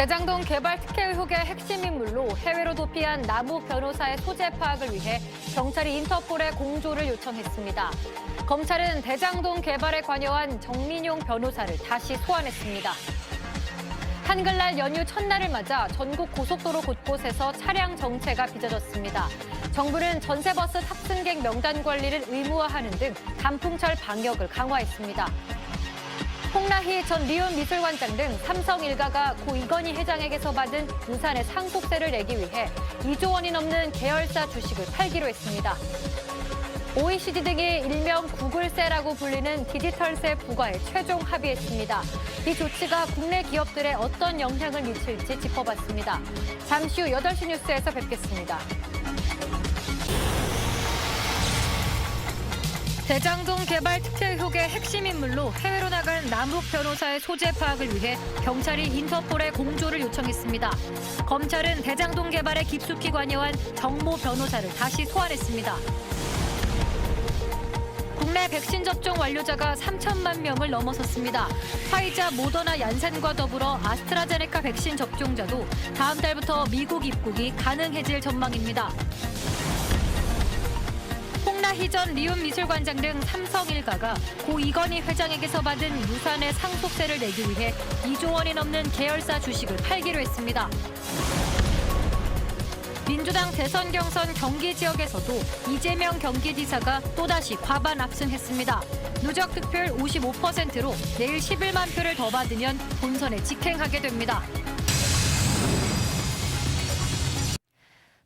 대장동 개발 특혜 의혹의 핵심 인물로 해외로 도피한 남욱 변호사의 소재 파악을 위해 경찰이 인터폴에 공조를 요청했습니다. 검찰은 대장동 개발에 관여한 정민용 변호사를 다시 소환했습니다. 한글날 연휴 첫날을 맞아 전국 고속도로 곳곳에서 차량 정체가 빚어졌습니다. 정부는 전세버스 탑승객 명단 관리를 의무화하는 등 단풍철 방역을 강화했습니다. 홍라희 전 리움 미술관장 등 삼성 일가가 고 이건희 회장에게서 받은 유산의 상속세를 내기 위해 2조 원이 넘는 계열사 주식을 팔기로 했습니다. OECD 등이 일명 구글세라고 불리는 디지털세 부과에 최종 합의했습니다. 이 조치가 국내 기업들에 어떤 영향을 미칠지 짚어봤습니다. 잠시 후 8시 뉴스에서 뵙겠습니다. 대장동 개발 특혜 의혹의 핵심 인물로 해외로 나간 남욱 변호사의 소재 파악을 위해 경찰이 인터폴에 공조를 요청했습니다. 검찰은 대장동 개발에 깊숙이 관여한 정모 변호사를 다시 소환했습니다. 국내 백신 접종 완료자가 3천만 명을 넘어섰습니다. 화이자, 모더나, 얀센과 더불어 아스트라제네카 백신 접종자도 다음 달부터 미국 입국이 가능해질 전망입니다. 홍라희 전 리움 미술관장 등 삼성 일가가 고 이건희 회장에게서 받은 유산의 상속세를 내기 위해 2조 원이 넘는 계열사 주식을 팔기로 했습니다. 민주당 대선 경선 경기 지역에서도 이재명 경기지사가 또다시 과반 압승했습니다. 누적 득표율 55%로 내일 11만 표를 더 받으면 본선에 직행하게 됩니다.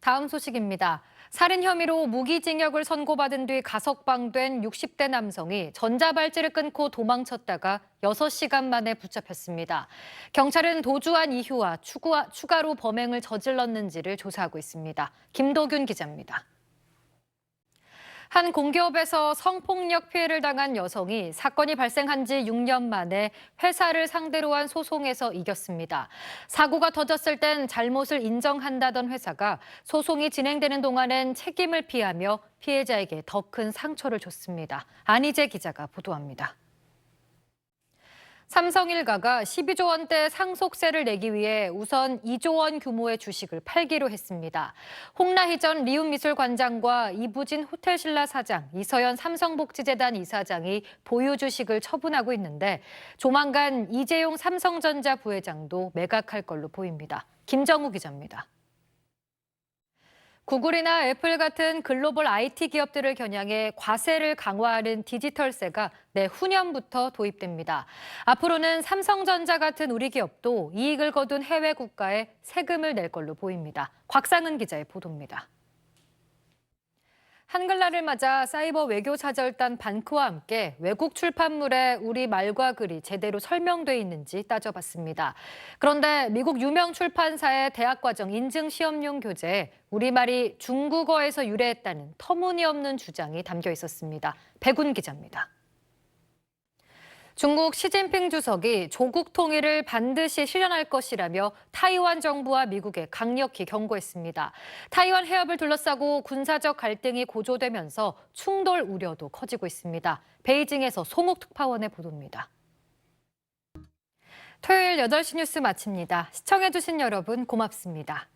다음 소식입니다. 살인 혐의로 무기징역을 선고받은 뒤 가석방된 60대 남성이 전자발찌를 끊고 도망쳤다가 6시간 만에 붙잡혔습니다. 경찰은 도주한 이유와 추가로 범행을 저질렀는지를 조사하고 있습니다. 김도균 기자입니다. 한 공기업에서 성폭력 피해를 당한 여성이 사건이 발생한 지 6년 만에 회사를 상대로 한 소송에서 이겼습니다. 사고가 터졌을 땐 잘못을 인정한다던 회사가 소송이 진행되는 동안엔 책임을 피하며 피해자에게 더 큰 상처를 줬습니다. 안희재 기자가 보도합니다. 삼성 일가가 12조 원대 상속세를 내기 위해 우선 2조 원 규모의 주식을 팔기로 했습니다. 홍라희 전 리움 미술관장과 이부진 호텔신라 사장, 이서연 삼성복지재단 이사장이 보유 주식을 처분하고 있는데 조만간 이재용 삼성전자 부회장도 매각할 걸로 보입니다. 김정우 기자입니다. 구글이나 애플 같은 글로벌 IT 기업들을 겨냥해 과세를 강화하는 디지털세가 내후년부터 도입됩니다. 앞으로는 삼성전자 같은 우리 기업도 이익을 거둔 해외 국가에 세금을 낼 걸로 보입니다. 곽상은 기자의 보도입니다. 한글날을 맞아 사이버 외교사절단 반크와 함께 외국 출판물에 우리 말과 글이 제대로 설명돼 있는지 따져봤습니다. 그런데 미국 유명 출판사의 대학과정 인증시험용 교재에 우리말이 중국어에서 유래했다는 터무니없는 주장이 담겨 있었습니다. 백운 기자입니다. 중국 시진핑 주석이 조국 통일을 반드시 실현할 것이라며 타이완 정부와 미국에 강력히 경고했습니다. 타이완 해협을 둘러싸고 군사적 갈등이 고조되면서 충돌 우려도 커지고 있습니다. 베이징에서 송욱 특파원의 보도입니다. 토요일 8시 뉴스 마칩니다. 시청해주신 여러분 고맙습니다.